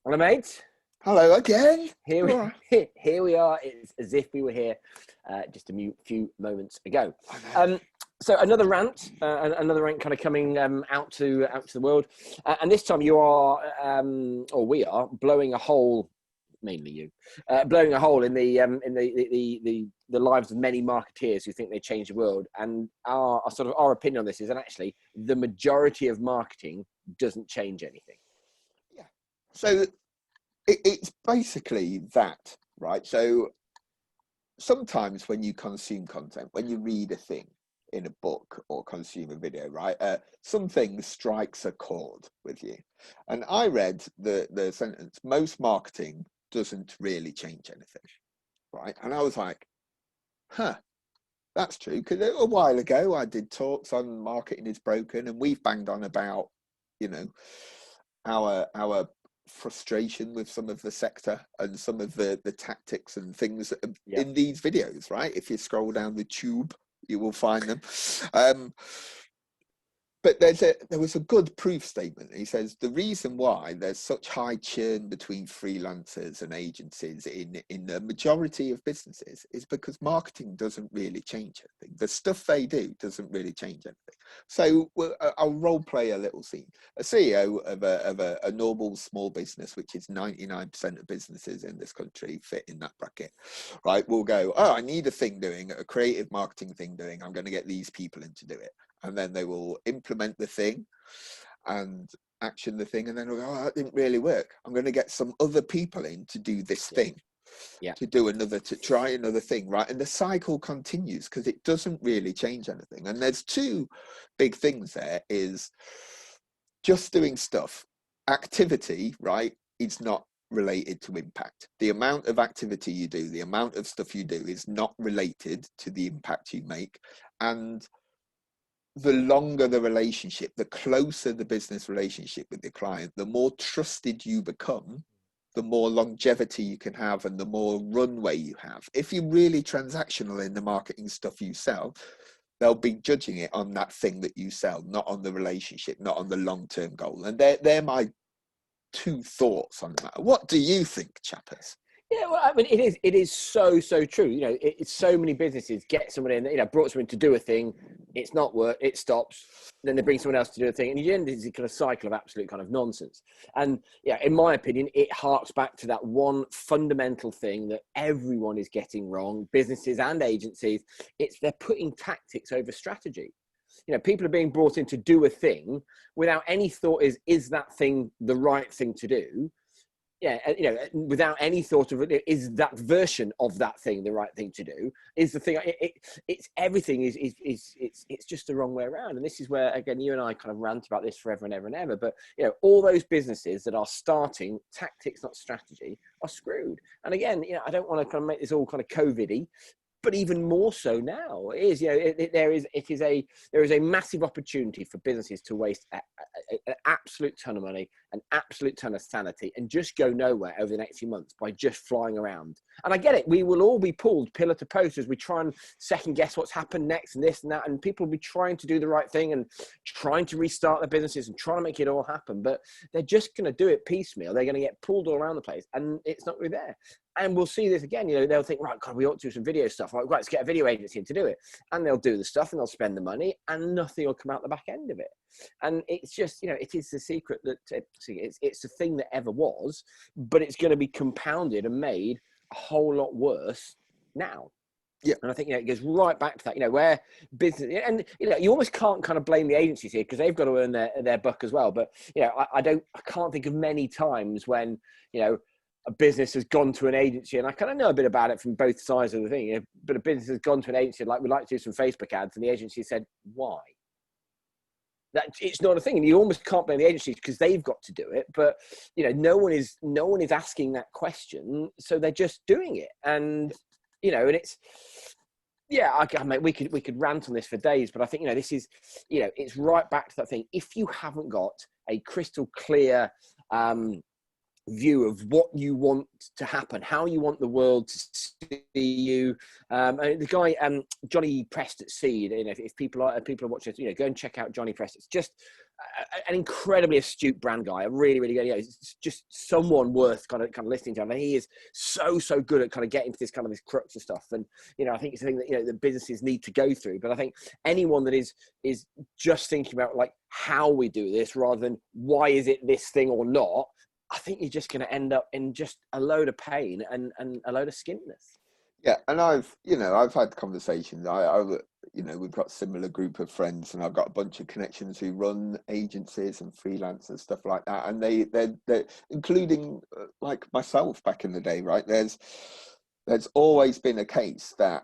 Hello, mate. Hello again. Here All right. we, here we are. It's as if we were here just a few moments ago. I know. So another rant kind of coming out to the world, and this time you are, or we are, blowing a hole. Mainly you, blowing a hole in the lives of many marketeers who think they change the world. And our opinion on this is that actually the majority of marketing doesn't change anything. Yeah. So it's basically that, right? So sometimes when you consume content, when you read a thing in a book or consume a video, right, something strikes a chord with you. And I read the sentence, most marketing doesn't really change anything, right? And I was like, huh, that's true. Because a while ago I did talks on marketing is broken, and we've banged on about, you know, our frustration with some of the sector and some of the tactics and things Yeah. in these videos, right? If you scroll down the tube, you will find them. Um, but there was a good proof statement. He says the reason why there's such high churn between freelancers and agencies in the majority of businesses is because marketing doesn't really change anything. The stuff they do doesn't really change anything. So I'll role play a little scene. A CEO of a normal small business, which is 99% of businesses in this country fit in that bracket, right? Will go, oh, I need a thing doing, a creative marketing thing doing. I'm going to get these people in to do it. And then they will implement the thing and action the thing, and then we'll go, oh, that didn't really work. I'm going to get some other people in to do this thing, to try another thing, right? And the cycle continues because it doesn't really change anything. And there's two big things there: is just doing stuff. Activity, right, is not related to impact. The amount of activity you do, the amount of stuff you do is not related to the impact you make. And the longer the relationship, the closer the business relationship with the client, the more trusted you become, the more longevity you can have and the more runway you have. If you're really transactional in the marketing stuff you sell, they'll be judging it on that thing that you sell, not on the relationship, not on the long-term goal. And they're my two thoughts on the matter. What do you think, chappers? Yeah, well, I mean, it is so true. You know, it's so many businesses get someone in, brought someone in to do a thing. It's not work. It stops. Then they bring someone else to do a thing. And you end this kind of cycle of absolute kind of nonsense. And yeah, in my opinion, it harks back to that one fundamental thing that everyone is getting wrong, businesses and agencies. It's they're putting tactics over strategy. You know, people are being brought in to do a thing without any thought is that thing the right thing to do? Yeah, without any thought of it, is that version of that thing the right thing to do? Is the thing it's everything is it's just the wrong way around. And this is where, again, you and I kind of rant about this forever and ever and ever. But all those businesses that are starting tactics, not strategy, are screwed. And again, I don't want to kind of make this all kind of COVID-y, but even more so now it is. There is a massive opportunity for businesses to waste an absolute ton of money, an absolute ton of sanity, and just go nowhere over the next few months by just flying around. And I get it, we will all be pulled pillar to post as we try and second guess what's happened next and this and that, and people will be trying to do the right thing and trying to restart their businesses and trying to make it all happen, but they're just going to do it piecemeal. They're going to get pulled all around the place, and it's not really there. And we'll see this again. They'll think, right, God, we ought to do some video stuff. Right, let's get a video agency in to do it. And they'll do the stuff and they'll spend the money and nothing will come out the back end of it. And it's just, it is the secret that it's the thing that ever was, but it's going to be compounded and made a whole lot worse now. Yeah. And I think, it goes right back to that, where business, and, you almost can't kind of blame the agencies here because they've got to earn their buck as well. But, I can't think of many times when, a business has gone to an agency, and I kind of know a bit about it from both sides of the thing, but a business has gone to an agency, like, we'd like to do some Facebook ads, and the agency said, why? That it's not a thing, and you almost can't blame the agencies because they've got to do it. But no one is asking that question, so they're just doing it, and and it's we could rant on this for days, but I think this is it's right back to that thing. If you haven't got a crystal clear view of what you want to happen, how you want the world to see you. The guy, Johnny Prest at Seed, if people are watching this, go and check out Johnny Prest. It's just an incredibly astute brand guy, a really, really good, it's just someone worth kind of listening to. And he is so good at kind of getting to this kind of this crux of stuff. And, I think it's a thing that, the businesses need to go through. But I think anyone that is just thinking about like how we do this rather than why is it this thing or not, I think you're just going to end up in just a load of pain and a load of skinness. Yeah, and I've had conversations. We've got a similar group of friends, and I've got a bunch of connections who run agencies and freelance and stuff like that. And they're including like myself back in the day, right? There's always been a case that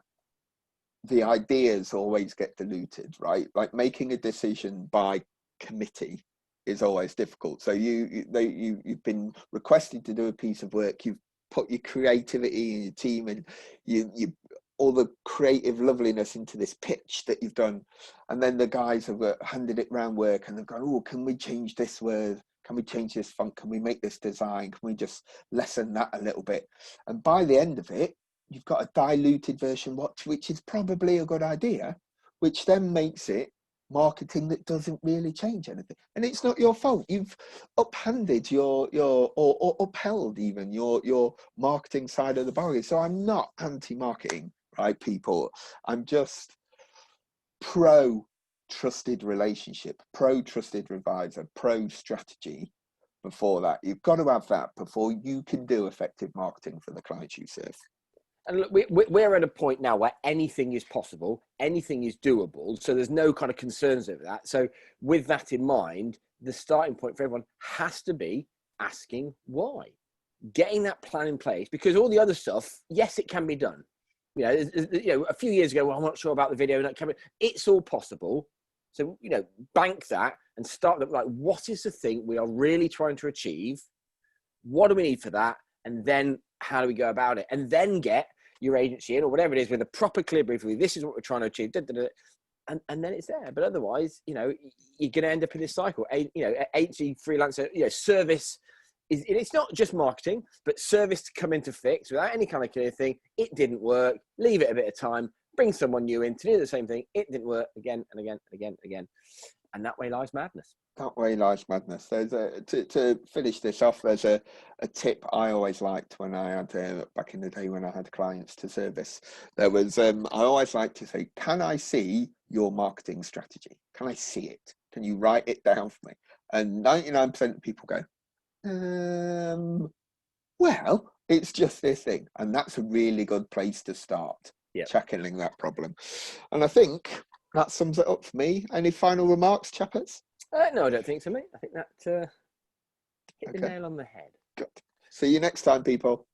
the ideas always get diluted, right? Like making a decision by committee is always difficult. So you've been requested to do a piece of work. You've put your creativity in your team and you all the creative loveliness into this pitch that you've done, and then the guys have handed it round work and they've gone, oh, can we change this word, can we change this font, can we make this design, can we just lessen that a little bit? And by the end of it, you've got a diluted version which is probably a good idea, which then makes it marketing that doesn't really change anything. And it's not your fault. You've uphanded or upheld even your marketing side of the bargain. So I'm not anti-marketing, right, people? I'm just pro trusted relationship, pro trusted advisor, pro strategy. Before that, you've got to have that before you can do effective marketing for the clients you serve. And look, we're at a point now where anything is possible, anything is doable. So there's no kind of concerns over that. So with that in mind, the starting point for everyone has to be asking why, getting that plan in place, because all the other stuff, yes, it can be done. A few years ago, well, I'm not sure about the video. It's all possible. So, bank that and start like, what is the thing we are really trying to achieve? What do we need for that? And then how do we go about it? And then get your agency in or whatever it is with a proper clear brief. This is what we're trying to achieve. And then it's there. But otherwise, you're going to end up in this cycle. Agency, freelancer, service it's not just marketing, but service to come in to fix without any kind of clear thing. It didn't work. Leave it a bit of time. Bring someone new in to do the same thing. It didn't work again and again and again and again. And that way lies madness. That way lies madness. There's to finish this off, there's a tip I always liked when I had back in the day when I had clients to service. There was I always like to say, can I see your marketing strategy? Can I see it? Can you write it down for me? And 99% of people go, well, it's just this thing. And that's a really good place to start tackling that problem. And I think that sums it up for me. Any final remarks, chappers? No, I don't think so, mate. I think that hit the nail on the head. Good. See you next time, people.